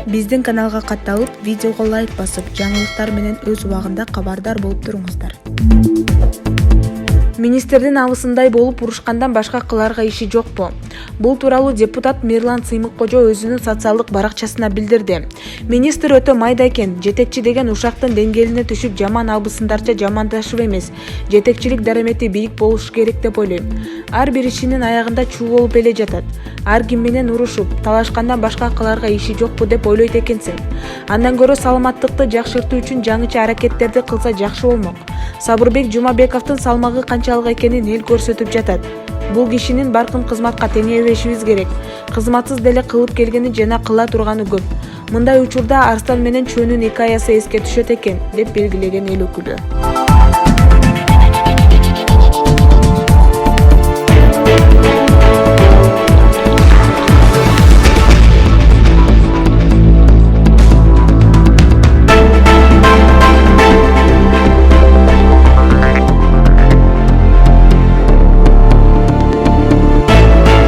Биздин каналга катталып, видеого лайк басып, жаңылыктар менен өз убагында кабардар болуп туруңуздар. Министрдин абысындай болуп урушкандан башка кыларга иши жокпу? Бул тууралуу депутат Мирлан Сыймыккожо өзүнүн социалдык баракчасына билдирди. Министр өтө майда экен, жетекчи деген ушактын деңгээлине түшүп жаман абысындарча жамандашып эмес, жетекчилик дарамети бийик болушу керек деп ойлойм. Ар бир ишинин аягында чуу болуп эле жатат. Ар ким менен урушуп, талашкандан башка кыларга иши жокпу деп ойлойт экенсиң. Андан көрө саламаттыкты жакшыртуу үчүн жаңыча аракеттерди кылса жакшы болмок. Сабырбек Жумабековдун салмагы канчалык экенин эл көрсөтүп жатат. Бул кишинин баркын кызматка теңебешибиз керек. Кызматсыз деле кылып келгени жана кыла турганы көп. Мындай учурда Арстан менен Чөнүн экаясы эске түшөт экен, деп белгилеген эл өкүлү.